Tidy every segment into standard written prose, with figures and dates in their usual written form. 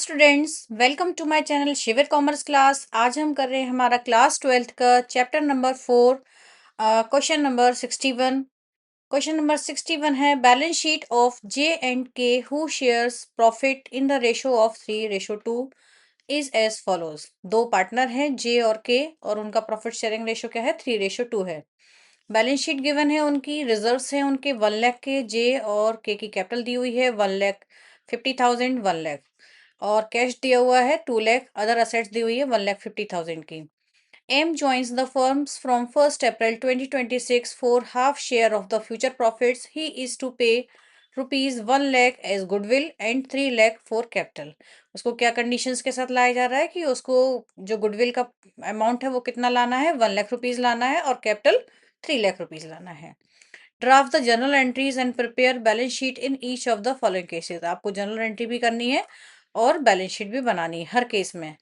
Students, welcome to my channel Shivir commerce class. आज हम कर रहे हैं हमारा क्लास 12th का chapter number 4, question number 61। Question number 61 है balance sheet of J and K who shares profit in the ratio of 3:2 is as follows. दो partner हैं जे और के और उनका प्रॉफिट शेयरिंग रेशो क्या है? 3:2 है। बैलेंस शीट गिवन है, उनकी रिजर्व्स हैं उनके 1 लाख के, जे और के की कैपिटल दी हुई है 1,50,000 1 लाख, और कैश दिया हुआ है 2 लाख, अदर असेट्स दी हुई है 1,50,000 की। M joins the firms from 1st April 2026 for half share of the future profits. He is to pay rupees 1 lakh as goodwill and 3 lakh for capital. उसको क्या कंडीशंस के साथ लाया जा रहा है कि उसको जो गुडविल का अमाउंट है वो कितना लाना है? 1 लाख रुपीज लाना है और कैपिटल 3 लाख रुपीज लाना है। Draft the journal entries and prepare balance sheet in each of the following cases. आपको जर्नल एंट्री भी करनी है और बैलेंस शीट भी बनानी है हर केस में।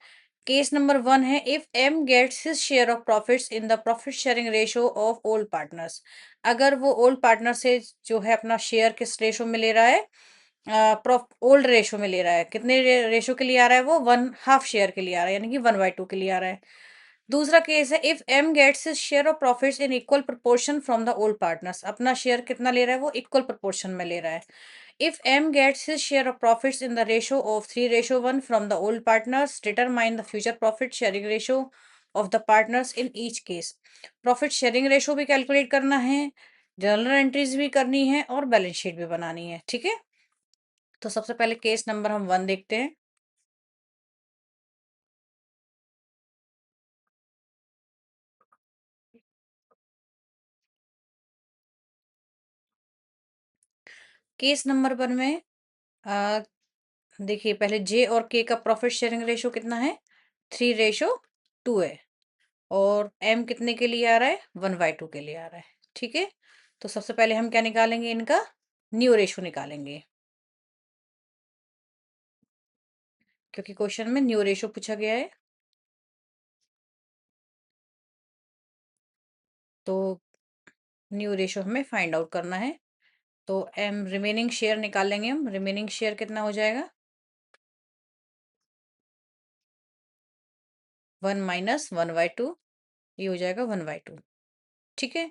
केस नंबर 1 है, if M gets his share of profits in the profit sharing ratio of old partners. अगर वो ओल्ड पार्टनर से जो है अपना शेयर किस रेशो में ले रहा है? ओल्ड रेशो में ले रहा है। कितने रेशो के लिए आ रहा है? वो 1/2 शेयर के लिए आ रहा है, यानी कि 1/2 के लिए आ रहा है। दूसरा केस है, if M gets his share of profits in equal proportion from the old partners. अपना शेयर कितना ले रहा है? वो इक्वल प्रोपोर्शन में ले रहा है। If M gets his share of profits in the ratio of 3:1 from the old partners, determine the future profit sharing ratio of the partners in each case. Profit sharing ratio भी calculate करना है, journal entries भी करनी है और balance sheet भी बनानी है। ठीक है, तो सबसे पहले केस नंबर हम 1 देखते हैं। केस नंबर 1 में आ, देखिए, पहले जे और के का प्रॉफिट शेयरिंग रेशो कितना है? 3:2 है। और एम कितने के लिए आ रहा है? 1/2 के लिए आ रहा है। ठीक है, तो सबसे पहले हम क्या निकालेंगे? इनका न्यू रेशो निकालेंगे, क्योंकि क्वेश्चन में न्यू रेशो पूछा गया है। तो न्यू रेशो हमें फाइंड आउट करना है। तो एम रिमेनिंग शेयर निकाल लेंगे हम। रिमेनिंग शेयर कितना हो जाएगा? 1 - 1/2, ये हो जाएगा 1/2। ठीक है,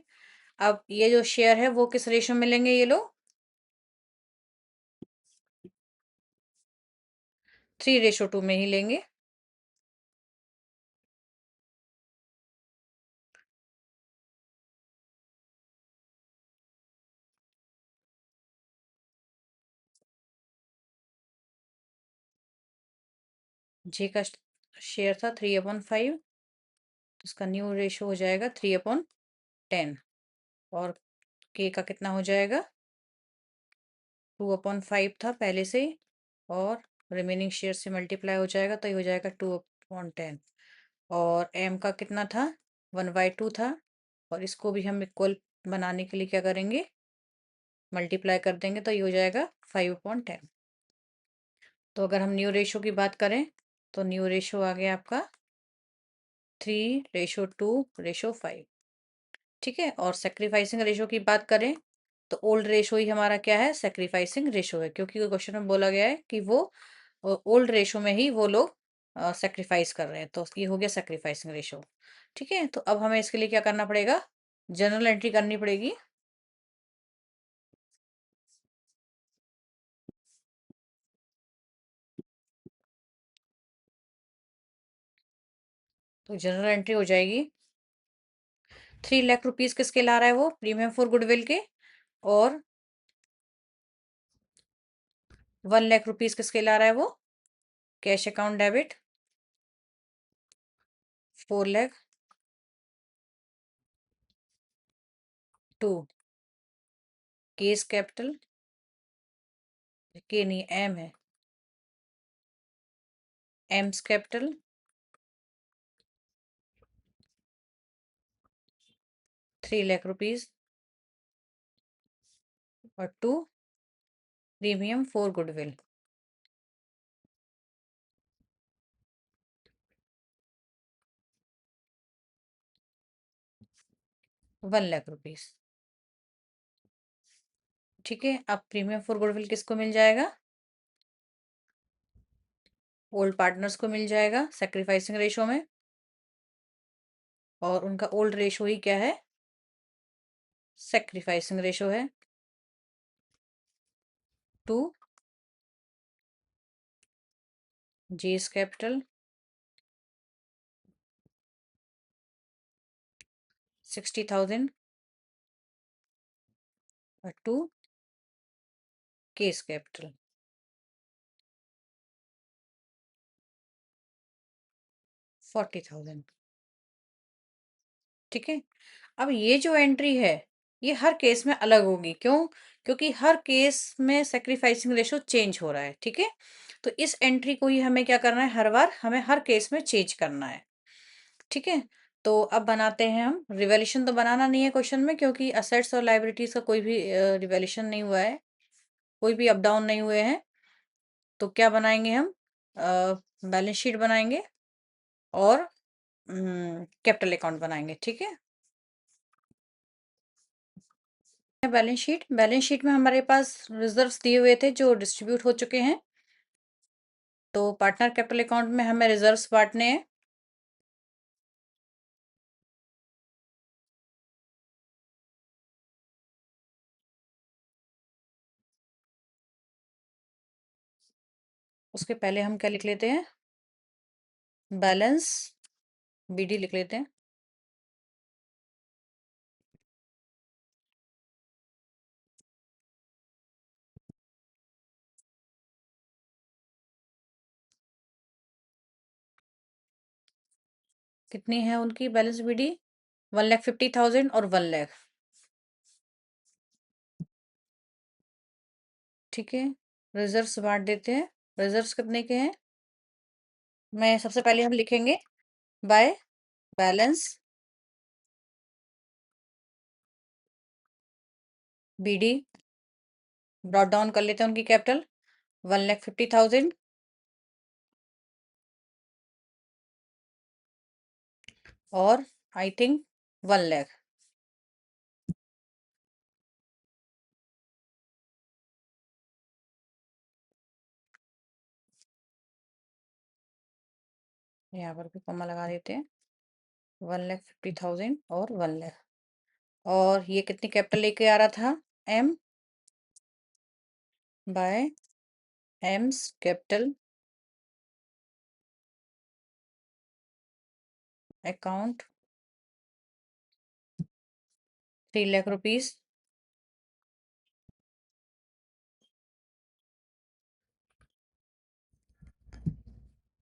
अब ये जो शेयर है वो किस रेशो में लेंगे? ये लोग 3:2 में ही लेंगे। जे का शेयर था 3/5, तो उसका न्यू रेशो हो जाएगा 3/10। और के का कितना हो जाएगा? 2/5 था पहले से ही, और रिमेनिंग शेयर से मल्टीप्लाई हो जाएगा तो ये हो जाएगा 2/10। और एम का कितना था? 1/2 था, और इसको भी हम इक्वल बनाने के लिए क्या करेंगे? मल्टीप्लाई कर देंगे तो ये हो जाएगा 5/10। तो अगर हम न्यू रेशो की बात करें तो न्यू रेशो आ गया आपका 3:2:5। ठीक है, और सेक्रीफाइसिंग रेशो की बात करें तो ओल्ड रेशो ही हमारा क्या है? सेक्रीफाइसिंग रेशो है, क्योंकि क्वेश्चन में बोला गया है कि वो ओल्ड रेशो में ही वो लोग सेक्रीफाइस कर रहे हैं, तो ये हो गया सेक्रीफाइसिंग रेशो। ठीक है, तो अब हमें इसके लिए क्या करना पड़ेगा? जर्नल एंट्री करनी पड़ेगी। तो जनरल एंट्री हो जाएगी, 3 लाख रुपीज किसके ला रहा है? वो प्रीमियम फॉर गुडविल के। और 1 लाख रुपीज किसके ला रहा है? वो cash account debit 4 lakh to case capital, के नहीं एम है, एम्स कैपिटल 3 लाख रुपीज, और to premium for goodwill 1 lakh rupees. ठीक है, अब प्रीमियम फॉर गुडविल किसको मिल जाएगा? ओल्ड पार्टनर्स को मिल जाएगा सेक्रीफाइसिंग रेशो में, और उनका ओल्ड रेशो ही क्या है, सेक्रीफाइसिंग रेशो है, टू जीस कैपिटल 60,000 टू केस कैपिटल 40,000। ठीक है। अब ये जो एंट्री है ये हर केस में अलग होगी, क्यों? क्योंकि हर केस में सेक्रीफाइसिंग रेशो चेंज हो रहा है। ठीक है, तो इस एंट्री को ही हमें क्या करना है, हर बार हमें हर केस में चेंज करना है। ठीक है, तो अब बनाते हैं हम। रिवैल्यूएशन तो बनाना नहीं है क्वेश्चन में, क्योंकि असेट्स और लाइबिलिटीज का कोई भी रिवैल्यूएशन नहीं हुआ है, कोई भी अप डाउन नहीं हुए हैं। तो क्या बनाएंगे हम, बैलेंस शीट बनाएंगे और कैपिटल अकाउंट बनाएंगे। ठीक है, बैलेंस शीट में हमारे पास रिजर्व्स दिए हुए थे जो डिस्ट्रीब्यूट हो चुके हैं। तो पार्टनर कैपिटल अकाउंट में हमें रिजर्व्स बांटने हैं। उसके पहले हम क्या लिख लेते हैं, बैलेंस बीडी लिख लेते हैं। कितनी है उनकी बैलेंस बीडी, 1,50,000 और 1,00,000। ठीक है, रिजर्व्स बांट देते हैं। रिजर्व्स कितने के हैं, मैं सबसे पहले हम लिखेंगे by balance BD, brought down कर लेते हैं उनकी कैपिटल 1,50,000 और आई थिंक 1,00,000। यहाँ पर भी कॉमा लगा देते हैं, 1,50,000 और 1,00,000। और ये कितनी कैपिटल लेके आ रहा था, M by M's capital account 3,00,000 rupees.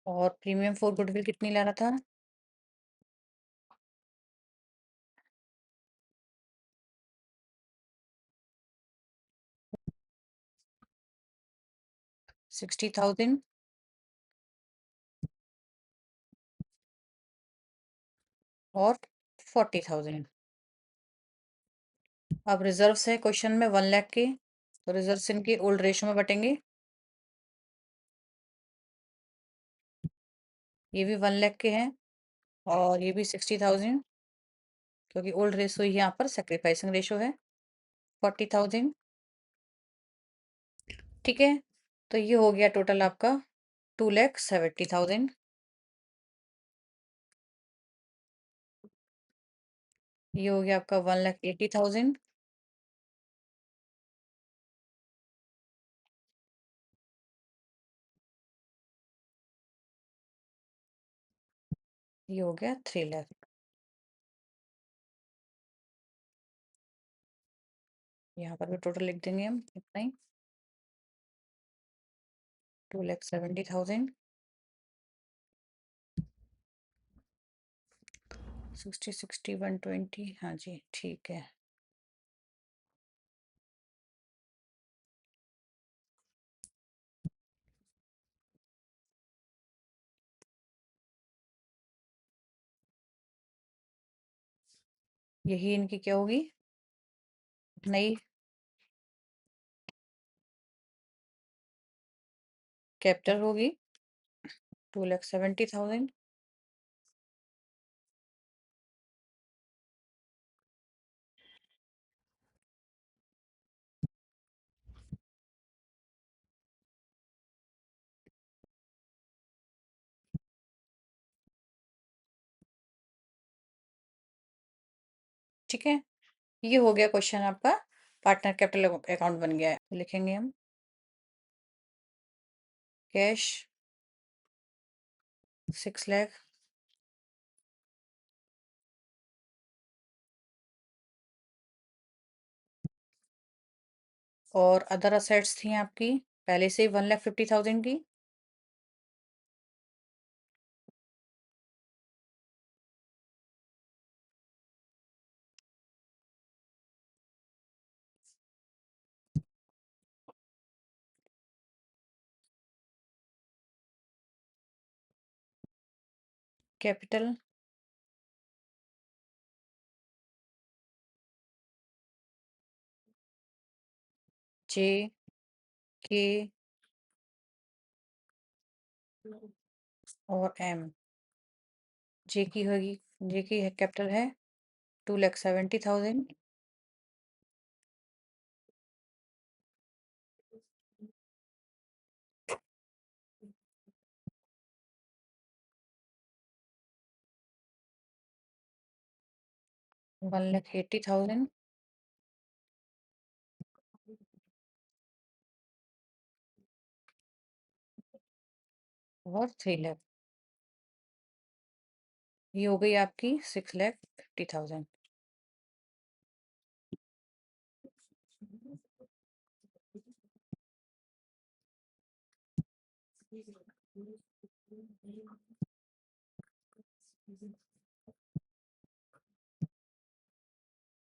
और प्रीमियम फॉर गुडविल कितनी ला रहा था, 60,000 और 40,000। अब रिजर्व्स है क्वेश्चन में 1,00,000 के, तो रिजर्व्स इनकी ओल्ड रेशो में बटेंगे। ये भी 1,00,000 के हैं और ये भी 60,000, क्योंकि ओल्ड रेशो ही यहाँ पर सेक्रीफाइसिंग रेशो है 40,000। ठीक है, तो ये हो गया टोटल आपका 2,70,000। ये हो गया आपका 1,80,000। ये हो गया 3,00,000। यहाँ पर भी टोटल लिख देंगे हम इतना ही, 2,70,000, 60, 60, 120। हाँ जी, ठीक है। यही इनकी क्या होगी, नई कैपिटल होगी 2,70,000। ठीक है, ये हो गया क्वेश्चन आपका, पार्टनर कैपिटल अकाउंट बन गया है। लिखेंगे हम कैश 6 लाख और अदर असेट्स थी आपकी पहले से ही 1,50,000 की। कैपिटल जे के और एम। जे की होगी, जे की कैपिटल है 2,70,000। 1,80,000 और 3 लाख। ये हो गई आपकी 6,50,000।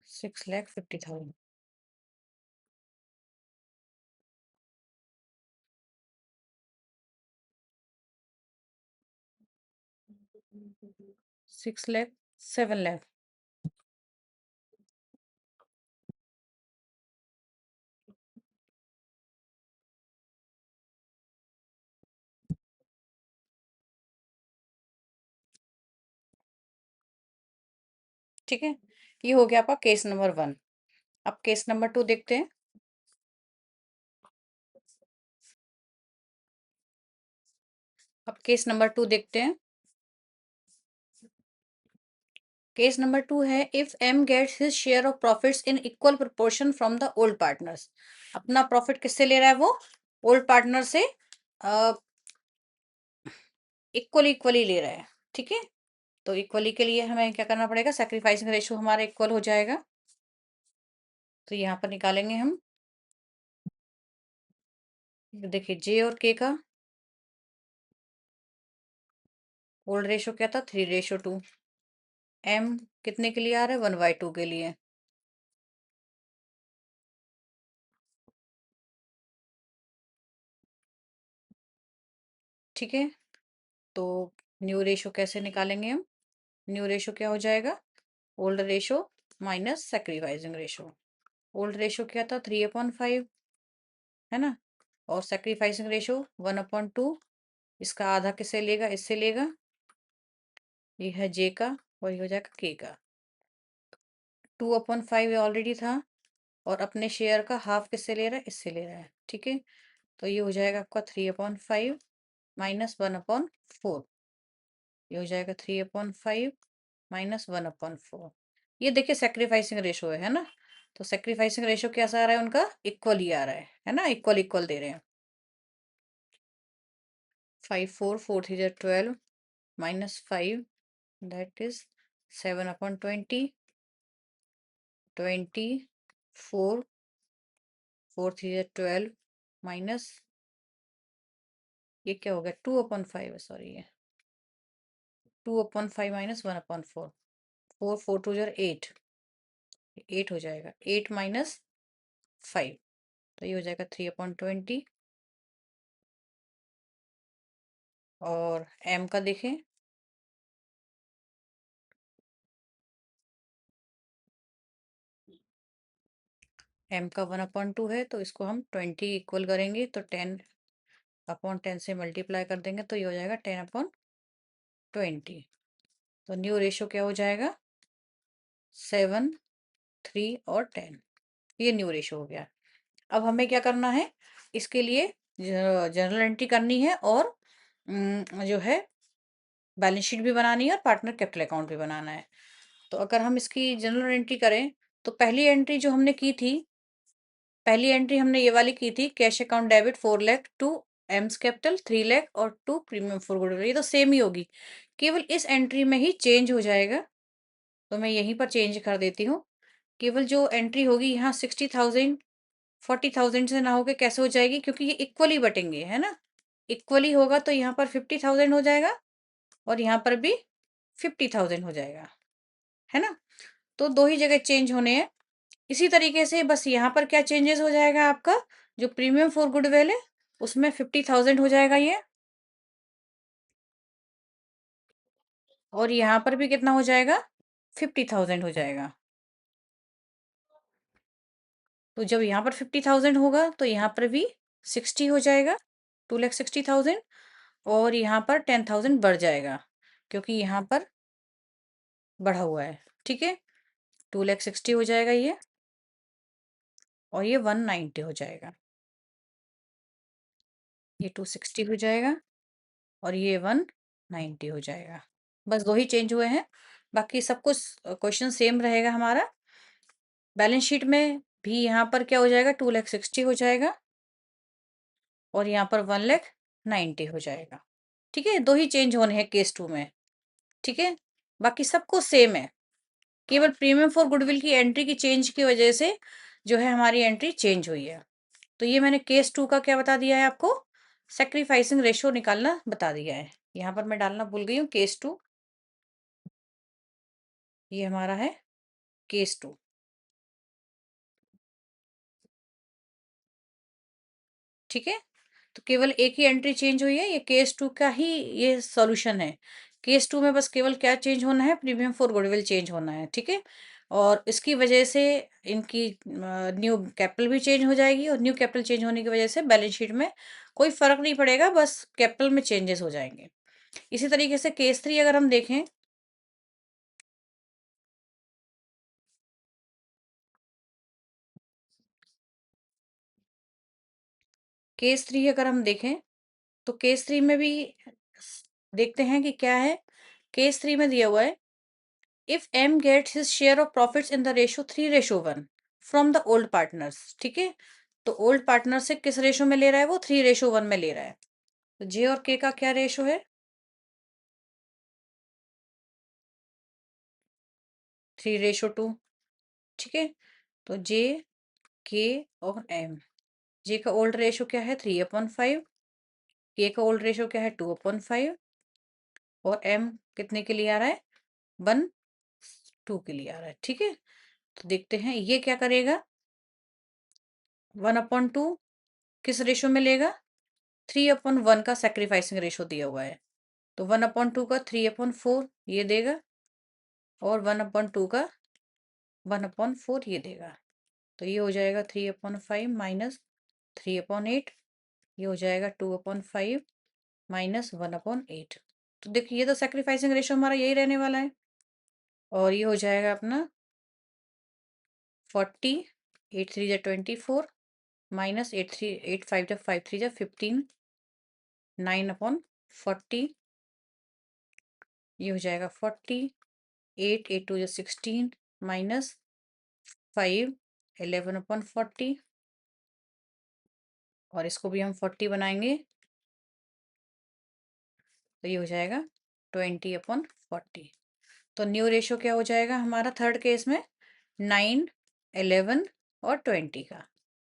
$6,50,000। 6 लाख 7 लाख। ठीक है, ये हो गया आपका केस नंबर 1। अब केस नंबर 2 देखते हैं। अब केस नंबर 2 देखते हैं। केस नंबर 2 है, if M gets his share of profits in equal proportion from the old partners. अपना प्रॉफिट किससे ले रहा है वो? ओल्ड पार्टनर से इक्वली इक्वली ले रहा है। ठीक है, तो इक्वली के लिए हमें क्या करना पड़ेगा? सैक्रिफाइसिंग रेशियो हमारा इक्वल हो जाएगा। तो यहाँ पर निकालेंगे हम, देखिए जे और के का ओल्ड रेशियो क्या था? 3:2। एम कितने के लिए आ रहा है? 1/2 के लिए। ठीक है, तो न्यू रेशियो कैसे निकालेंगे हम? न्यू रेशियो क्या हो जाएगा? Old ratio minus sacrificing ratio. Old ratio क्या था? 3/5, है ना? और सैक्रिफाइसिंग रेशियो 1/2। इसका आधा किससे लेगा? इससे लेगा। ये है जे का और ये हो जाएगा के का। 2/5 ऑलरेडी था और अपने शेयर का हाफ किससे ले रहा है? इससे ले रहा है। ठीक है, तो ये हो जाएगा आपका 3/5 माइनस 1/4। ये हो जाएगा 3/5 माइनस 1/4। ये देखिए सेक्रीफाइसिंग रेशो है ना? तो सेक्रीफाइसिंग रेशो कैसा आ रहा है उनका? इक्वल ही आ रहा है ना? इक्वल इक्वल दे रहे हैं। 5 4 4 3 12 माइनस 5 दैट इज 7/20। 24 4 3 12 माइनस, ये क्या हो गया? 2/5 सॉरी, ये 2/5 माइनस 1/4। 4 4 2 8, 8 हो जाएगा। 8 माइनस 5, तो ये हो जाएगा 3/20। और एम का देखें, एम का 1/2 है तो इसको हम 20 इक्वल करेंगे तो 10/10 से मल्टीप्लाई कर देंगे तो ये हो जाएगा 10/20। तो न्यू रेशियो क्या हो जाएगा? 7 3 और 10। ये न्यू रेशियो हो गया। अब हमें क्या करना है? इसके लिए जर्नल एंट्री करनी है और जो है बैलेंस शीट भी बनानी है और पार्टनर कैपिटल अकाउंट भी बनाना है। तो अगर हम इसकी जनरल एंट्री करें तो पहली एंट्री जो हमने की थी, पहली एंट्री हमने ये वाली की थी, cash account debit 4 lakh to M's capital 3 lakh और टू प्रीमियम फॉर गुडविल, ये तो सेम ही होगी, केवल इस एंट्री में ही चेंज हो जाएगा। तो मैं यहीं पर चेंज कर देती हूँ। केवल जो एंट्री होगी यहाँ 60,000 40,000 से ना होके कैसे हो जाएगी, क्योंकि ये इक्वली बटेंगे, है ना। इक्वली होगा तो यहाँ पर 50,000 हो जाएगा और यहाँ पर भी 50,000 हो जाएगा, है ना। तो दो ही जगह चेंज होने हैं। इसी तरीके से बस यहाँ पर क्या चेंजेस हो जाएगा, आपका जो प्रीमियम फॉर गुडविल है उसमें 50,000 हो जाएगा ये, और यहाँ पर भी कितना हो जाएगा, 50,000 हो जाएगा। तो जब यहाँ पर 50,000 होगा तो यहाँ पर भी 60 हो जाएगा, 2,60,000, और यहाँ पर 10,000 बढ़ जाएगा क्योंकि यहाँ पर बढ़ा हुआ है, ठीक है। 2,60,000 हो जाएगा ये, और ये 190 हो जाएगा, ये 260 हो जाएगा और ये 190 हो जाएगा। बस दो ही चेंज हुए हैं, बाकी सब कुछ क्वेश्चन सेम रहेगा हमारा। बैलेंस शीट में भी यहाँ पर क्या हो जाएगा, 2,60,000 हो जाएगा और यहाँ पर 1,90,000 हो जाएगा, ठीक है। दो ही चेंज होने हैं केस 2 में, ठीक है। बाकी सब कुछ सेम है, केवल प्रीमियम फॉर गुडविल की एंट्री की चेंज की वजह से जो है हमारी एंट्री चेंज हुई है। तो ये मैंने केस 2 का क्या बता दिया है आपको, सैक्रिफाइसिंग रेशो निकालना बता दिया है। यहाँ पर मैं डालना भूल गई हूँ केस 2, ये हमारा है केस 2, ठीक है। तो केवल एक ही एंट्री चेंज हुई है, ये केस 2 का ही ये सॉल्यूशन है। केस 2 में बस केवल क्या चेंज होना है, प्रीमियम फॉर गुडविल चेंज होना है, ठीक है। और इसकी वजह से इनकी न्यू कैपिटल भी चेंज हो जाएगी, और न्यू कैपिटल चेंज होने की वजह से बैलेंस शीट में कोई फर्क नहीं पड़ेगा, बस कैपिटल में चेंजेस हो जाएंगे। इसी तरीके से केस 3 अगर हम देखें, केस 3 अगर हम देखें तो केस 3 में भी देखते हैं कि क्या है। केस 3 में दिया हुआ है, if M gets his share of profits in the ratio 3:1 from the old partners, ठीक है। तो ओल्ड पार्टनर से किस रेशो में ले रहा है, वो 3:1 में ले रहा है। तो जे और के का क्या रेशो है, 3:2, ठीक है। तो जे, के और एम, जे का ओल्ड रेशो क्या है, 3/5, के का ओल्ड रेशो क्या है, 2/5, और एम कितने के लिए आ रहा है, 1:2 के लिए आ रहा है, ठीक है। तो देखते हैं ये क्या करेगा, 1/2 किस रेशो में लेगा, 3/1 का सेक्रीफाइसिंग रेशो दिया हुआ है। तो 1/2 का 3/4 ये देगा, और 1/2 का 1/4 ये देगा। तो ये हो जाएगा 3/5 माइनस 3/8, ये हो जाएगा 2/5 माइनस 1/8। तो देखिए ये तो सेक्रीफाइसिंग रेशो हमारा यही रहने वाला है, और ये हो जाएगा अपना 40, 8 3 जा 24, माइनस 8 5 जा 5 3 जा 15, 9/40, ये हो जाएगा 40, 8 8 2 जा 16, माइनस 5 11/40, और इसको भी हम 40 बनाएंगे तो ये हो जाएगा 20/40। तो न्यू रेशो क्या हो जाएगा हमारा थर्ड केस में, 9 11 और 20 का,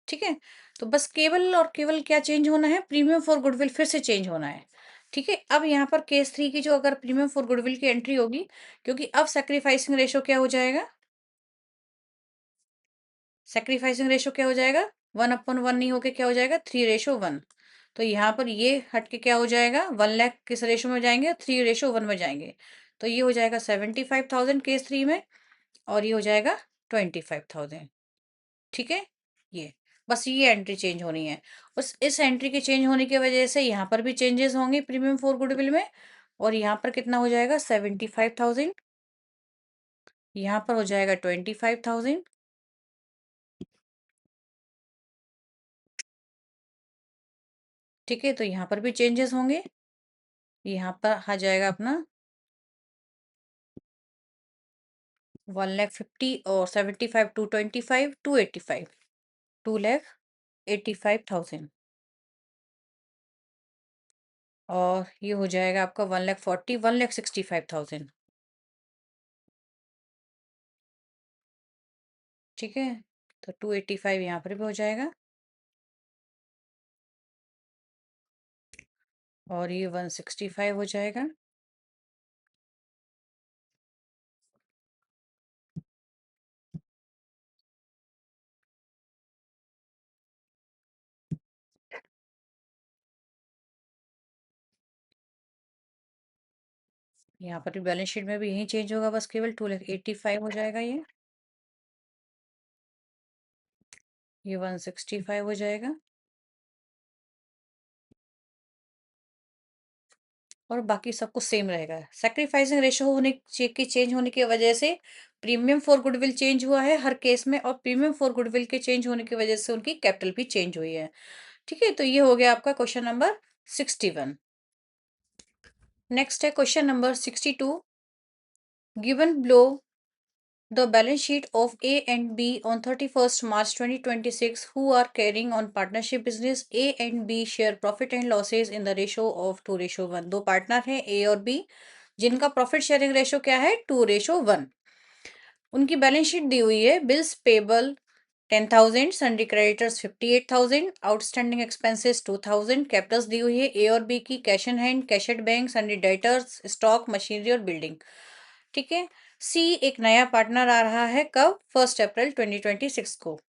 ठीक है। तो बस केवल और केवल क्या चेंज होना है, प्रीमियम फॉर गुडविल फिर से चेंज होना है, ठीक है। अब यहाँ पर केस 3 की जो अगर प्रीमियम फॉर गुडविल की एंट्री होगी, क्योंकि अब सेक्रीफाइसिंग रेशो क्या हो जाएगा, सेक्रीफाइसिंग रेशो क्या हो जाएगा, 1/1 नहीं होके क्या हो जाएगा, 3:1। तो यहाँ पर ये हट के क्या हो जाएगा, 1 लाख किस रेशो में जाएंगे, 3:1 में जाएंगे। तो ये हो जाएगा 75,000 केस 3 में, और ये हो जाएगा 25,000, ठीक है। ये बस ये एंट्री चेंज होनी है। उस इस एंट्री के चेंज होने की वजह से यहाँ पर भी चेंजेस होंगे प्रीमियम फॉर गुडविल में, और यहाँ पर कितना हो जाएगा, 75,000, यहाँ पर हो जाएगा 25,000, ठीक है। तो यहाँ पर भी चेंजेस होंगे, यहाँ पर आ जाएगा अपना 1,50,000 और 75 225 285 2,85,000 और ये हो जाएगा आपका 1,40,000 1,65,000। ठीक है, तो 285 यहाँ पर भी हो जाएगा और ये 165 हो जाएगा। यहाँ पर भी बैलेंस शीट में भी यही चेंज होगा, बस केवल 2,85,000 हो जाएगा ये 165 हो जाएगा और बाकी सब कुछ सेम रहेगा। सैक्रिफाइसिंग रेशो होने की चेंज होने की वजह से प्रीमियम फॉर गुडविल चेंज हुआ है हर केस में, और प्रीमियम फॉर गुडविल के चेंज होने की वजह से उनकी कैपिटल भी चेंज हुई है। ठीक है, तो ये हो गया आपका क्वेश्चन नंबर 61। नेक्स्ट है question number 62। Given below the balance sheet of A and B on 31st March 2026 who are carrying on partnership business. A and B share profit and losses in the ratio of 2:1। दो partner हैं A और B जिनका profit sharing ratio क्या है 2:1। उनकी balance sheet दी हुई है। Bills payable 10,000, sundry creditors 58,000, outstanding expenses 2,000, capitals दी हुई है ए और बी की, cash in hand, cash at bank, sundry debtors, stock, machinery और बिल्डिंग। ठीक है, सी एक नया पार्टनर आ रहा है कब 1 अप्रैल 2026 को।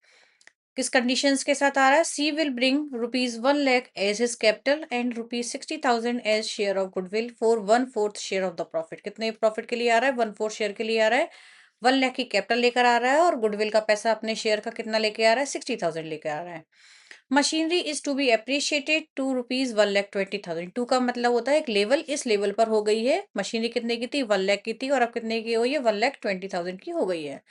किस कंडीशंस के साथ आ रहा है? C will bring ₹1,00,000 as his capital and ₹60,000 as share of goodwill for 1/4 share of the profit. कितने प्रॉफिट के लिए आ रहा है? 1/4 शेयर के लिए आ रहा है। 1,00,000 की कैपिटल लेकर आ रहा है और गुडविल का पैसा अपने शेयर का कितना लेके आ रहा है? 60,000 लेके आ रहा है। Machinery is to be appreciated to ₹1,20,000। To का मतलब होता है एक लेवल, इस लेवल पर हो गई है। मशीनरी कितने की थी? 1,00,000 की थी और अब कितने की हुई है? 1,20,000 की हो गई है।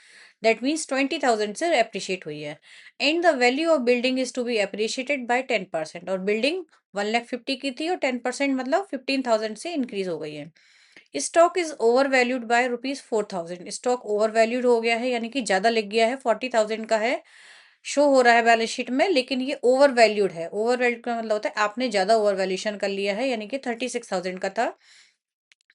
दैट मीन्स 20,000 से अप्रिशिएट हुई है। And the value of building is to be appreciated by 10%। और बिल्डिंग 1,50,000 की थी और 10% मतलब 15,000 से इंक्रीज हो गई है। Stock is over valued bye ₹4,000। Stock over valued हो गया है यानी कि ज्यादा लग गया है। 40,000 का है, शो हो रहा है बैलेंस शीट में, लेकिन ये ओवर वैल्यूड है। ओवर वैल्यूड का मतलब होता है आपने ज्यादा ओवर वैल्यूएशन कर लिया है, यानी कि 36,000 का था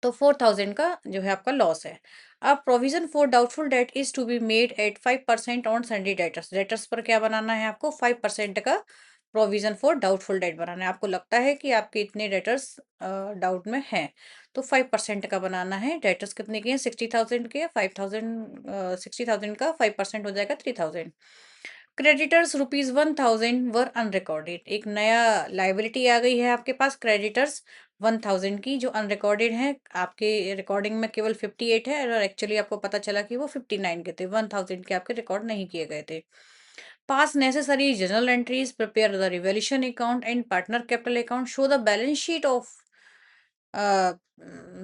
तो 4,000 का जो है आपका लॉस है। अब provision for doubtful debt is to be made at 5% on sundry debtors. Debtors पर क्या बनाना है आपको? 5% का प्रोविजन फॉर डाउटफुल डेट बनाना है। आपको लगता है कि आपके इतने डेटर्स डाउट में हैं तो 5% का बनाना है। डेटर्स कितने के हैं? 60,000 के। 5,000 60,000 का 5% हो जाएगा 3,000। क्रेडिटर्स ₹1,000 वर अनरिकॉर्डेड। एक नया लाइबिलिटी आ गई है आपके पास, क्रेडिटर्स 1,000 की, जो अनरिकॉर्डेड है। आपके रिकॉर्डिंग में केवल 58 है और एक्चुअली आपको पता चला कि वो 59 के थे। 1,000 के आपके रिकॉर्ड नहीं किए गए थे। Pass necessary journal entries, prepare the revaluation account and partner capital account, show the balance sheet of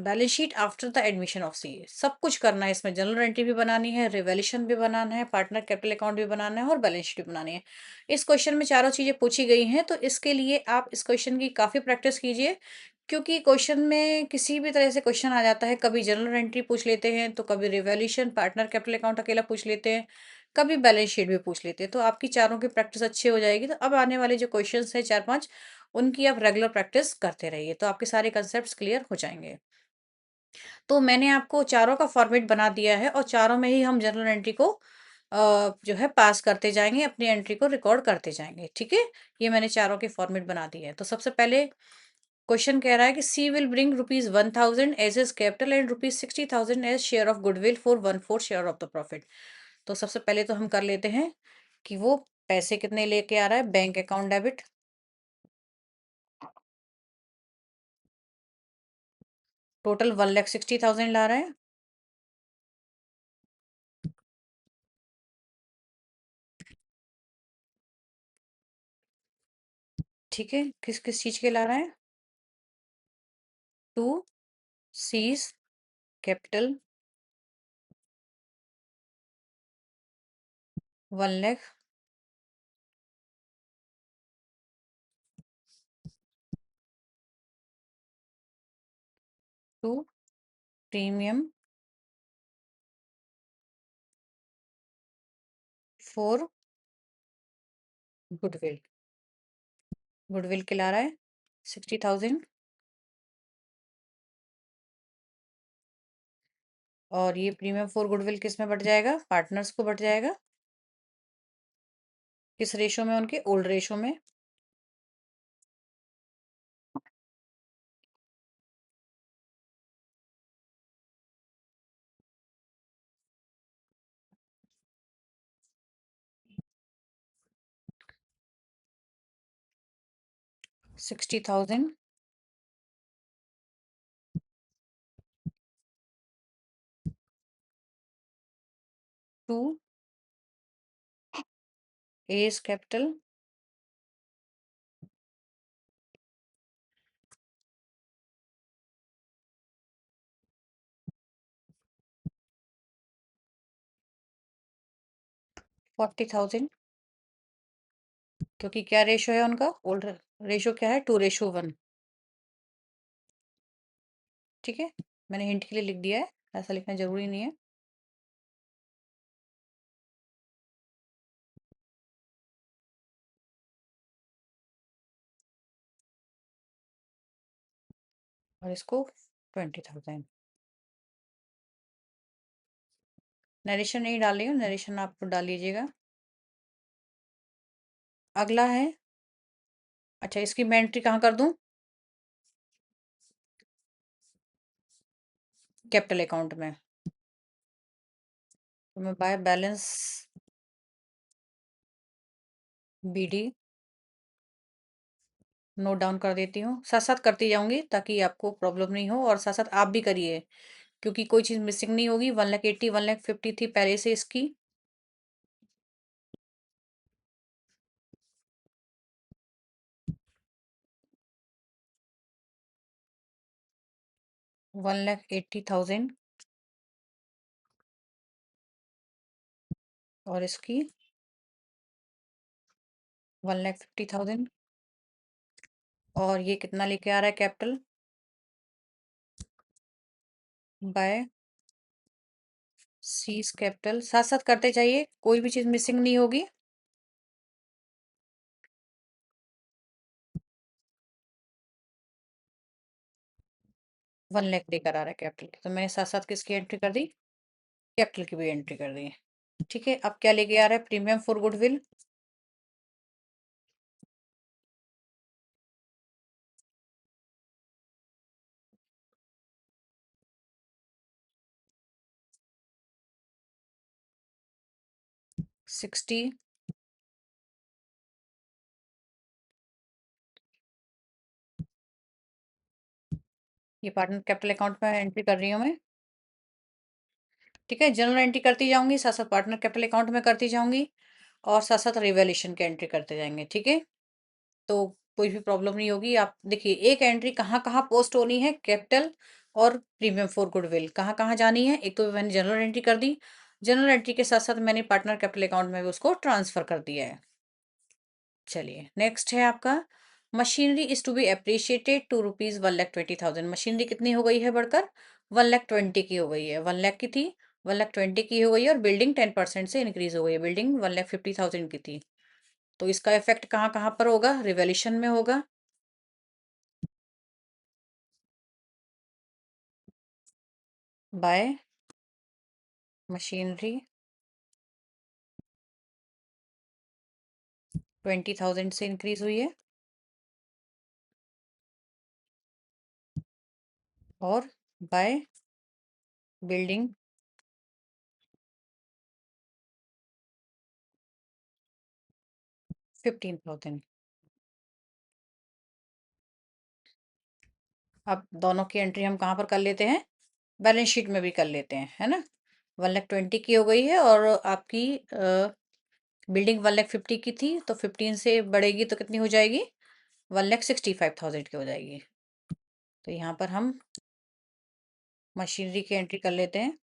balance sheet after the admission of C. सब कुछ करना है इसमें। जनरल एंट्री भी बनानी है, रिवैल्यूएशन भी बनाना है, पार्टनर कैपिटल अकाउंट भी बनाना है और बैलेंस शीट भी बनानी है। इस क्वेश्चन में चारों चीजें पूछी गई हैं, तो इसके लिए आप इस क्वेश्चन की काफी प्रैक्टिस कीजिए, क्योंकि क्वेश्चन में किसी भी तरह से क्वेश्चन आ जाता है। कभी जनरल एंट्री पूछ लेते हैं, तो कभी रिवैल्यूएशन, पार्टनर कैपिटल अकाउंट अकेला पूछ लेते हैं, कभी बैलेंस शीट भी पूछ लेते हैं। तो आपकी चारों की प्रैक्टिस अच्छी हो जाएगी। तो अब आने वाले जो क्वेश्चन है 4-5, उनकी आप रेगुलर प्रैक्टिस करते रहिए, तो आपके सारे कंसेप्ट क्लियर हो जाएंगे। तो मैंने आपको चारों का फॉर्मेट बना दिया है और चारों में ही हम जनरल एंट्री को जो है पास करते जाएंगे, अपनी एंट्री को रिकॉर्ड करते जाएंगे। ठीक है, ये मैंने चारों के फॉर्मेट बना दिए हैं। तो सबसे पहले क्वेश्चन कह रहा है कि C will bring ₹1,000 as his capital and ₹60,000 as share of goodwill for 1/4 share of the profit. तो सबसे पहले तो हम कर लेते हैं कि वो पैसे कितने लेके आ रहा है। बैंक अकाउंट डेबिट, टोटल 1,60,000 ला रहा है। ठीक है, किस किस चीज के ला रहा है? To C's capital 1,00,000, to premium 4 goodwill. Goodwill किला रहा है 60,000। और ये प्रीमियम 4 गुडविल किस में बढ़ जाएगा? पार्टनर्स को बढ़ जाएगा। किस रेशो में? उनके ओल्ड रेशो में। 60,000 टू एस कैपिटल 40,000। क्योंकि क्या रेशो है उनका? ओल्ड रेशो क्या है? 2:1। ठीक है, मैंने हिंट के लिए लिख दिया है, ऐसा लिखना जरूरी नहीं है। और इसको 20,000। नरेशन नहीं डाल रही हूँ, नरेशन आप डाल लीजिएगा। अगला है, अच्छा इसकी मैं एंट्री कहाँ कर दूं? कैपिटल अकाउंट में। तो मैं by balance BD note down कर देती हूँ, साथ साथ करती जाऊंगी ताकि आपको प्रॉब्लम नहीं हो, और साथ साथ आप भी करिए क्योंकि कोई चीज़ मिसिंग नहीं होगी। 1,80,000 1,50,000 थी पहले से इसकी। 1,80,000 और इसकी 1,50,000। और ये कितना लेके आ रहा है कैपिटल? Bye seize capital. साथ साथ करते जाइए, कोई भी चीज़ मिसिंग नहीं होगी। 1 लाख लेकर आ रहा है कैपिटल की, तो मैंने साथ साथ किसकी एंट्री कर दी? कैपिटल की भी एंट्री कर दी। ठीक है, अब क्या लेके आ रहा है? Premium for goodwill. 60। ये पार्टनर कैपिटल अकाउंट में एंट्री कर रही हूँ मैं। ठीक है, जनरल एंट्री करती जाऊंगी, साथ साथ पार्टनर कैपिटल अकाउंट में करती जाऊंगी, और साथ साथ रिवैल्यूएशन की एंट्री करते जाएंगे। ठीक है, तो कोई भी प्रॉब्लम नहीं होगी। आप देखिए एक एंट्री कहाँ कहाँ पोस्ट होनी है, कैपिटल और प्रीमियम फॉर गुडविल कहाँ कहाँ जानी है। एक तो मैंने जनरल एंट्री कर दी, जनरल एंट्री के साथ साथ मैंने पार्टनर कैपिटल अकाउंट में भी उसको ट्रांसफर कर दिया है। चलिए नेक्स्ट है आपका, machinery is to be appreciated to rupees 1,20,000। Machinery कितनी हो गई है बढ़कर? 1,20,000 की हो गई है। 1 लाख की थी, 1,20,000 की हो गई है, और बिल्डिंग 10% से इंक्रीज हो गई है। बिल्डिंग 1,50,000 की थी। तो इसका इफेक्ट कहाँ कहाँ पर होगा? रिवैल्यूएशन में होगा। बाय मशीनरी 20,000 से इंक्रीज हुई है, और बाय बिल्डिंग 15,000। अब दोनों की एंट्री हम कहाँ पर कर लेते हैं? बैलेंस शीट में भी कर लेते हैं, है ना। 1,20,000 की हो गई है, और आपकी बिल्डिंग 1,50,000 की थी, तो 15 से बढ़ेगी तो कितनी हो जाएगी? 1,65,000 की हो जाएगी। तो यहाँ पर हम मशीनरी की एंट्री कर लेते हैं।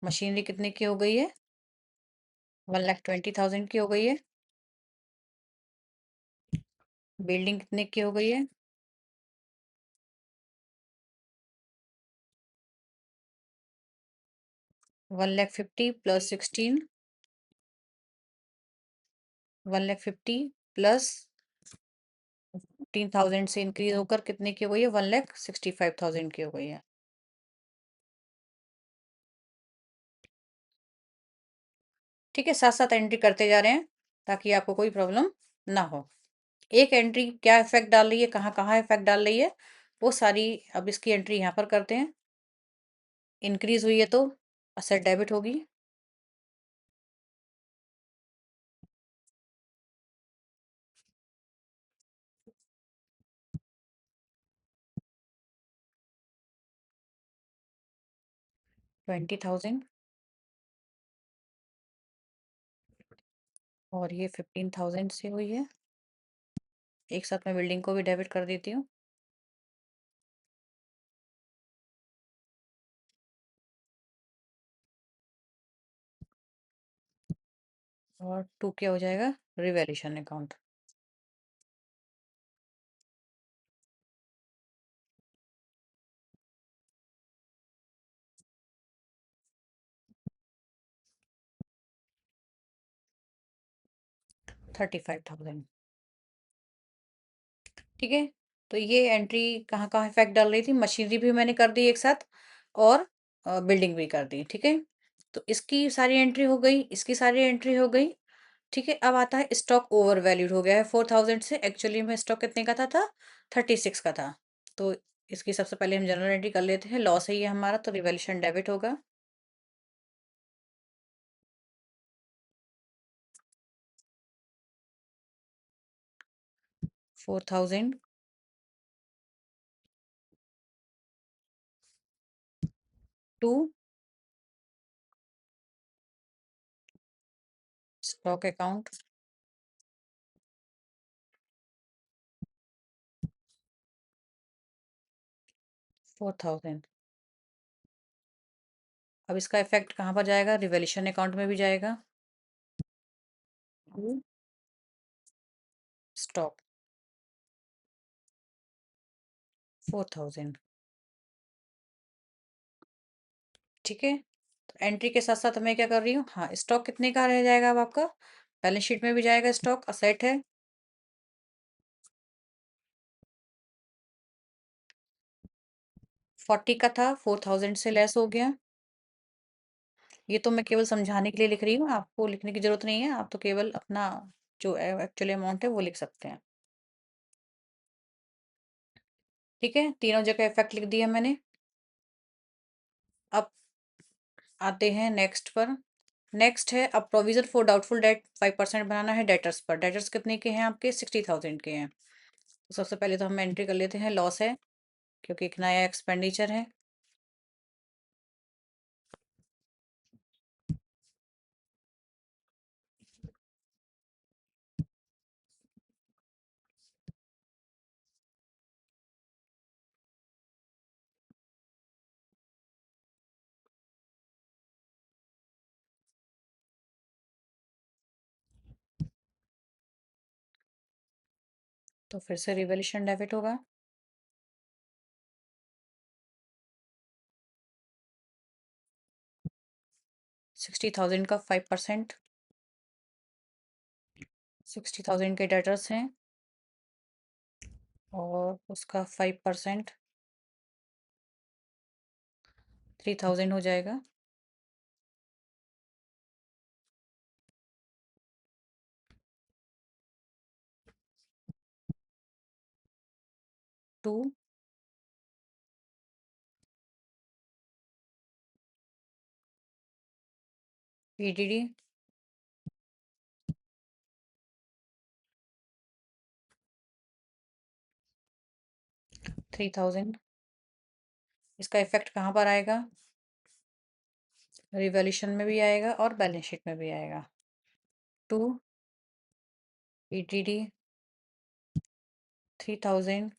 मशीनरी कितने की हो गई है? 1,20,000 की हो गई है। बिल्डिंग कितने की हो गई है? 1,50,000 प्लस 16, 1,50,000 प्लस 15,000 से इंक्रीज होकर कितने की हो गई है? 1,65,000 की हो गई है। ठीक है, साथ साथ एंट्री करते जा रहे हैं ताकि आपको कोई प्रॉब्लम ना हो। एक एंट्री क्या इफेक्ट डाल रही है, कहाँ कहाँ इफेक्ट डाल रही है, वो सारी अब इसकी एंट्री यहाँ पर करते हैं। इंक्रीज हुई है तो असेट डेबिट होगी। 20,000 और ये 15,000 से हुई है। एक साथ मैं बिल्डिंग को भी डेबिट कर देती हूँ। और 2 क्या हो जाएगा? Revaluation account. $35,000। ठीक है, तो ये एंट्री कहाँ कहाँ इफेक्ट डाल रही थी? मशीनरी भी मैंने कर दी एक साथ और बिल्डिंग भी कर दी। ठीक है, तो इसकी सारी एंट्री हो गई, इसकी सारी एंट्री हो गई। ठीक है, अब आता है स्टॉक ओवर वैल्यूड हो गया है 4,000 से। एक्चुअली में स्टॉक कितने का था? 36 का था। तो इसकी सबसे पहले हम जनरल एंट्री कर लेते हैं। लॉस है ये हमारा, तो रिवैल्यूएशन डेबिट होगा। 4,000 टू स्टॉक अकाउंट। 4,000। अब इसका इफेक्ट कहाँ पर जाएगा? रिवैल्यूएशन अकाउंट में भी जाएगा। To stock 4,000। ठीक है, तो एंट्री के साथ साथ मैं क्या कर रही हूँ? हाँ, स्टॉक कितने का रह जाएगा अब आपका? बैलेंस शीट में भी जाएगा, स्टॉक असेट है। 40 का था, 4,000 से लेस हो गया। ये तो मैं केवल समझाने के लिए लिख रही हूँ, आपको लिखने की जरूरत नहीं है। आप तो केवल अपना जो एक्चुअली अमाउंट है वो लिख सकते हैं। ठीक है, तीनों जगह इफेक्ट लिख दिया मैंने। अब आते हैं नेक्स्ट पर। नेक्स्ट है, अब प्रोविजन फॉर डाउटफुल डेट 5% बनाना है डेटर्स पर। डेटर्स कितने के हैं आपके? 60,000 के हैं। तो सबसे पहले तो हम एंट्री कर लेते हैं, लॉस है क्योंकि एक नया एक्सपेंडिचर है। तो फिर से रिवैल्यूएशन डेबिट होगा। 60,000 का 5%। 60,000 के डेटर्स हैं और उसका 5% 3,000 हो जाएगा। To EDD 3,000। इसका इफेक्ट कहाँ पर आएगा? रिवॉल्यूशन में भी आएगा और बैलेंस शीट में भी आएगा। टू ईटीडी 3,000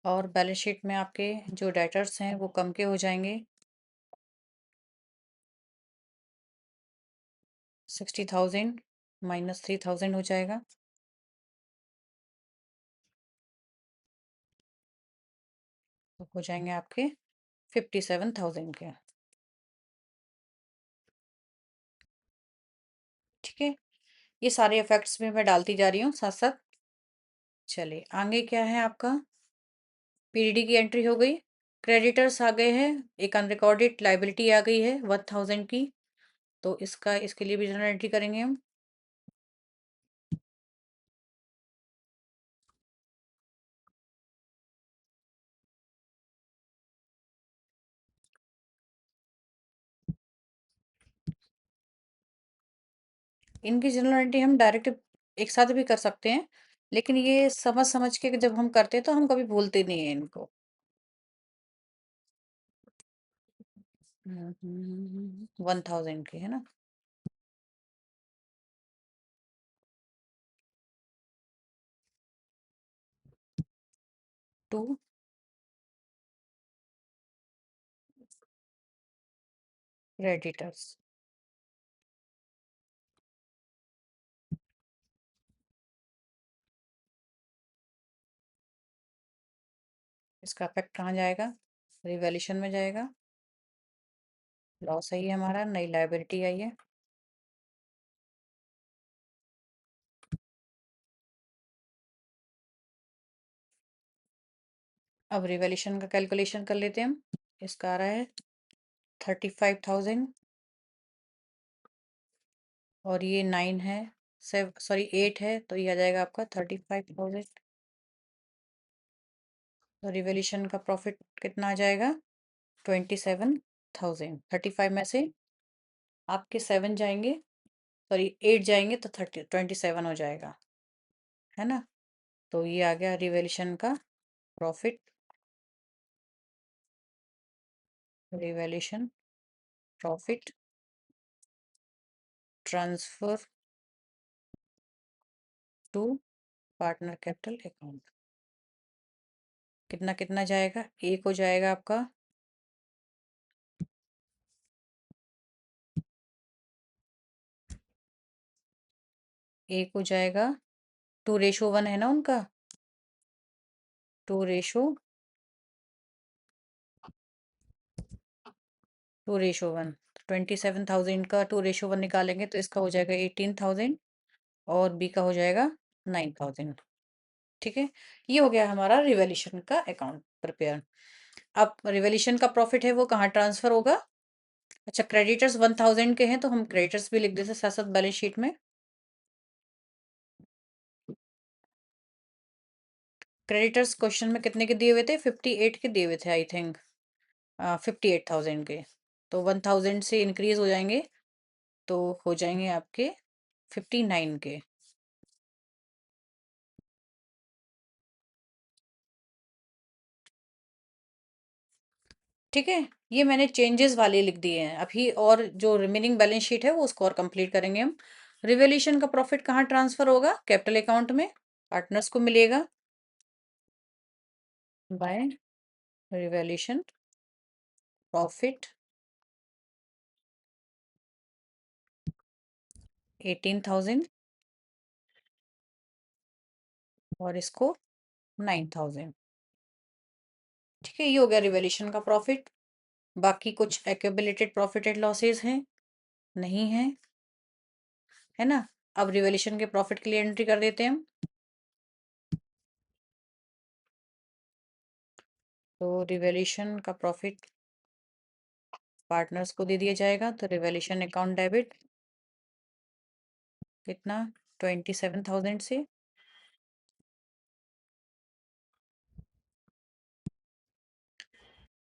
और बैलेंस शीट में आपके जो डेटर्स हैं वो कम के हो जाएंगे। 60,000 माइनस 3,000 हो जाएगा। तो हो जाएंगे आपके 57,000 के। ठीक है, ये सारे इफेक्ट्स में मैं डालती जा रही हूँ साथ साथ। चलिए आगे क्या है आपका, पीडीडी की एंट्री हो गई, क्रेडिटर्स आ गए हैं, एक अनरिकॉर्डेड लाइबिलिटी आ गई है 1,000 की, तो इसके लिए भी जनरल एंट्री करेंगे हम। इनकी जनरल एंट्री हम डायरेक्ट एक साथ भी कर सकते हैं, लेकिन ये समझ समझ के जब हम करते हैं तो हम कभी भूलते नहीं है इनको। 1,000 के है ना। टू क्रेडिटर्स, इसका इफेक्ट कहाँ जाएगा, रिवैल्यूएशन में जाएगा। लॉस है ये हमारा, नई लायबिलिटी आई है। अब रिवैल्यूएशन का कैलकुलेशन कर लेते हैं हम। इसका आ रहा है 35,000, और ये 9 है, सॉरी 8 है, तो ये आ जाएगा आपका 35,000। तो रिवैल्यूएशन का प्रॉफिट कितना आ जाएगा, 27,000। 35 में से आपके 7 जाएंगे, सॉरी 8 जाएंगे, तो 27 हो जाएगा, है ना। तो ये आ गया रिवैल्यूएशन का profit, revaluation profit transfer to partner capital account. कितना कितना जाएगा, एक हो जाएगा आपका, एक हो जाएगा 2:1 है ना उनका, 2:1, 2:1। 27,000 का 2:1 निकालेंगे तो इसका हो जाएगा 18,000, और बी का हो जाएगा 9,000। ठीक है, ये हो गया हमारा रिवैल्यूएशन का अकाउंट प्रिपेयर। अब रिवैल्यूएशन का प्रॉफिट है वो कहाँ ट्रांसफर होगा। अच्छा, क्रेडिटर्स 1,000 के हैं तो हम क्रेडिटर्स भी लिख देते साथ साथ बैलेंस शीट में। क्रेडिटर्स क्वेश्चन में कितने के दिए हुए थे, 58 के दिए हुए थे आई थिंक, 58,000 के। तो 1,000 से इंक्रीज हो जाएंगे, तो हो जाएंगे आपके 59 के। ठीक है, ये मैंने चेंजेस वाले लिख दिए हैं अभी, और जो रिमेनिंग बैलेंस शीट है वो उसको और कंप्लीट करेंगे हम। रिवैल्यूएशन का प्रॉफिट कहाँ ट्रांसफर होगा, कैपिटल अकाउंट में, पार्टनर्स को मिलेगा बाय रिवैल्यूएशन प्रॉफिट 18,000, और इसको 9,000। ठीक है, ये हो गया रिवैल्यूएशन का प्रॉफिट। बाकी कुछ एक्यूमुलेटेड प्रॉफिट एंड लॉसेस हैं, नहीं है, है ना। अब रिवैल्यूएशन के प्रॉफिट के लिए एंट्री कर देते हैं हम। तो रिवैल्यूएशन का प्रॉफिट पार्टनर्स को दे दिया जाएगा, तो रिवैल्यूएशन अकाउंट डेबिट कितना, 27,000 से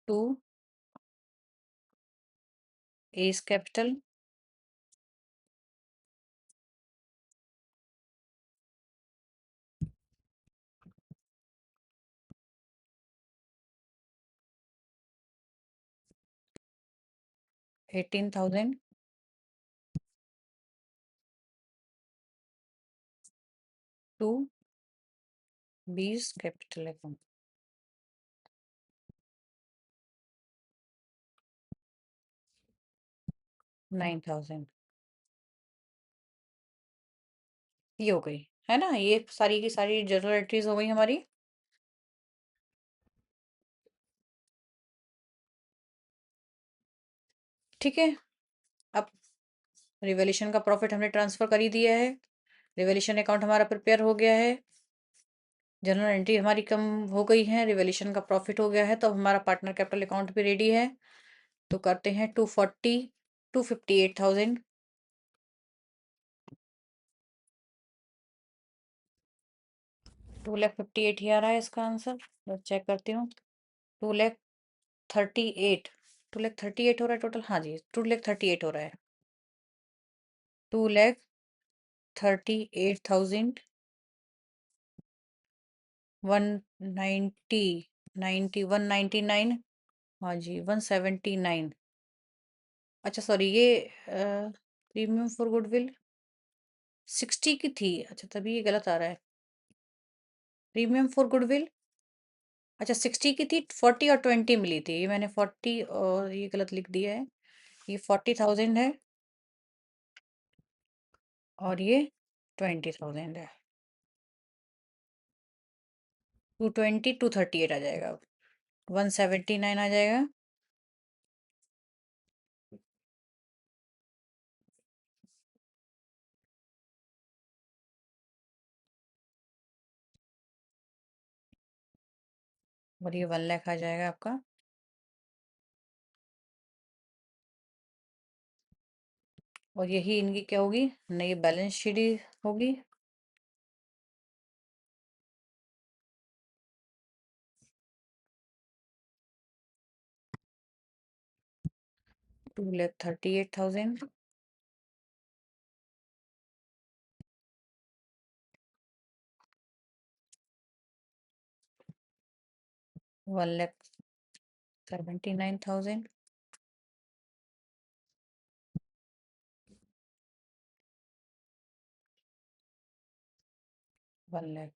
to S capital 18,000 to B's capital account 9,000। ये हो गई, है ना, ये सारी की सारी जर्नल एंट्रीज हो गई हमारी। ठीक है। अब रिवॉल्यूशन का प्रॉफिट हमने ट्रांसफर कर ही दिया है। रिवॉल्यूशन अकाउंट हमारा प्रिपेयर हो गया है। जनरल एंट्री हमारी कम हो गई है, रिवॉल्यूशन का प्रॉफिट हो गया है, तो हमारा पार्टनर कैपिटल अकाउंट भी रेडी है। तो करते हैं 258,000। 2,58,000 ही आ रहा है इसका आंसर। बस चेक करती हूँ। 2,38,000। 2,38,000 हो रहा है टोटल। हाँ जी, 2,38,000 हो रहा है। 2,38,000 190 199। हाँ जी, 179। अच्छा सॉरी, ये प्रीमियम फॉर गुडविल 60 की थी। अच्छा, तभी ये गलत आ रहा है। प्रीमियम फॉर गुडविल, अच्छा 60 की थी, 40 और 20 मिली थी। ये मैंने 40 और ये गलत लिख दिया है। ये 40,000 है और ये 20,000 है। 220, 238 आ जाएगा। 179 आ जाएगा। और ये 1 लाख आ जाएगा आपका। और यही इनकी क्या होगी, नई बैलेंस शीट ही होगी। $238,000। 1,79,000। 1 लाख।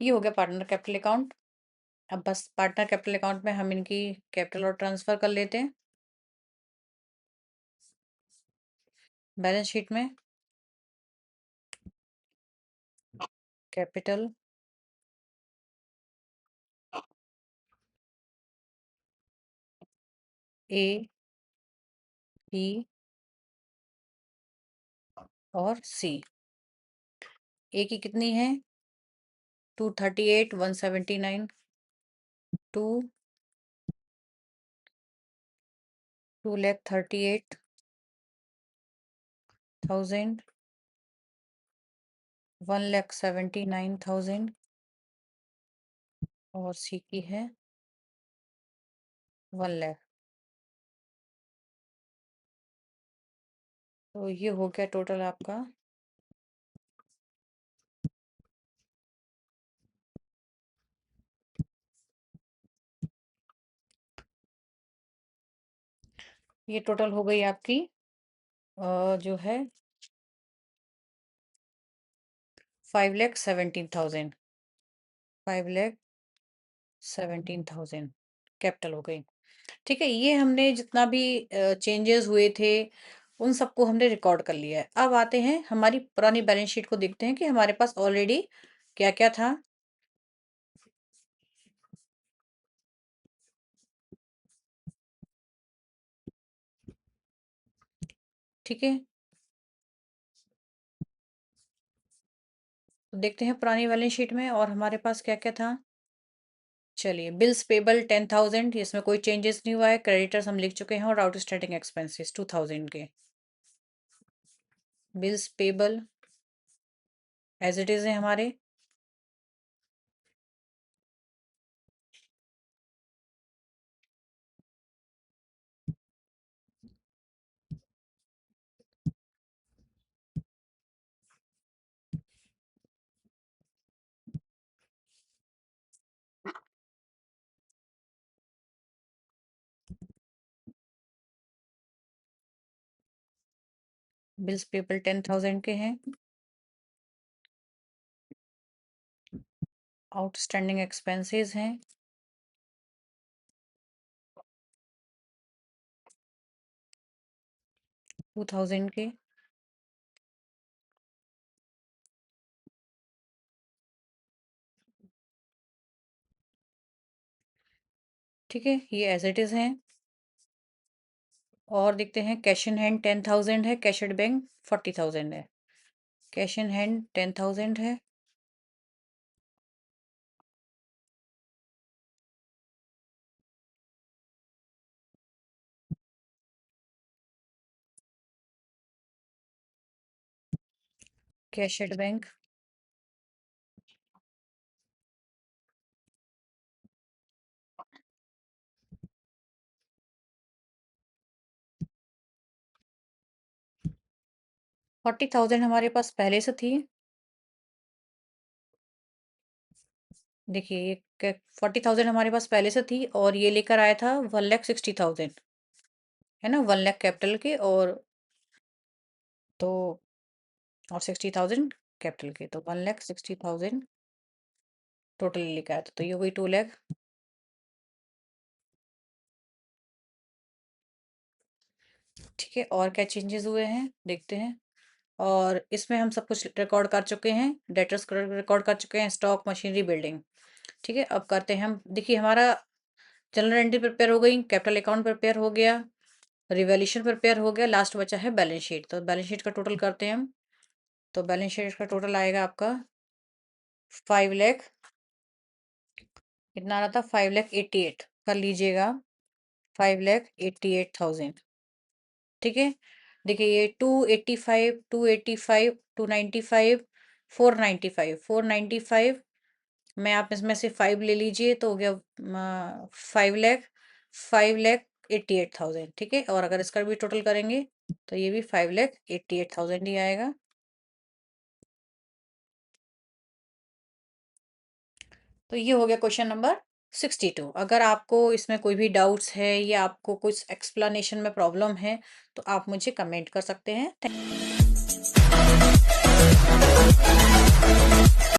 ये हो गया पार्टनर कैपिटल अकाउंट। अब बस पार्टनर कैपिटल अकाउंट में हम इनकी कैपिटल और ट्रांसफर कर लेते हैं। बैलेंस शीट में कैपिटल ए, बी और सी। ए की कितनी है? 238, 179। 2,38,000। 1,79,000। और सी की है 1 लाख। तो ये हो गया टोटल आपका। ये टोटल हो गई आपकी जो है 5,17,000। 5,17,000 कैपिटल हो गई। ठीक है, ये हमने जितना भी चेंजेस हुए थे उन सबको हमने रिकॉर्ड कर लिया है। अब आते हैं हमारी पुरानी बैलेंस शीट को, देखते हैं कि हमारे पास ऑलरेडी क्या क्या था। ठीक है, तो देखते हैं पुरानी बैलेंस शीट में और हमारे पास क्या क्या था। चलिए, बिल्स पेबल 10,000, इसमें कोई चेंजेस नहीं हुआ है। क्रेडिटर्स हम लिख चुके हैं और आउटस्टैंडिंग एक्सपेंसेस 2,000 के। Bills payable as it is है हमारे। बिल्स पेबल 10,000 के हैं। आउटस्टैंडिंग एक्सपेंसेस हैं 2000 के। ठीक है, ये एज इट इज हैं। और देखते हैं, कैश इन हैंड 10,000 है, कैश एट बैंक 40,000 है। कैश इन हैंड 10,000 है, कैश एट बैंक 40,000 हमारे पास पहले से थी। देखिए, ये 40,000 हमारे पास पहले से थी और ये लेकर आया था 1,60,000, है ना, 1 लाख कैपिटल के, और तो और 60,000 कैपिटल के, तो 1,60,000 टोटल लेकर आया था, तो ये हुई 2 लाख। ठीक है, और क्या चेंजेस हुए हैं देखते हैं। और इसमें हम सब कुछ रिकॉर्ड कर चुके हैं, डेटर्स रिकॉर्ड कर चुके हैं, स्टॉक, मशीनरी, बिल्डिंग। ठीक है, अब करते हैं हम। देखिए, हमारा जनरल एंट्री प्रिपेयर हो गई, कैपिटल अकाउंट प्रिपेयर हो गया, रिवैल्यूएशन प्रिपेयर हो गया, लास्ट बचा है बैलेंस शीट। तो बैलेंस शीट का टोटल करते हैं हम। तो बैलेंस शीट का टोटल आएगा आपका 5 लाख, कितना आ रहा था, 5,88,000 कर लीजिएगा, 5,88,000। ठीक है, देखिए ये 285, 285, 295, 495 में आप इसमें से 5 ले लीजिए तो हो गया 5 लाख, 5,88,000। ठीक है, और अगर इसका भी टोटल करेंगे तो ये भी 5,88,000 ही आएगा। तो ये हो गया क्वेश्चन नंबर 62। अगर आपको इसमें कोई भी डाउट्स है या आपको कुछ एक्सप्लेनेशन में प्रॉब्लम है तो आप मुझे कमेंट कर सकते हैं।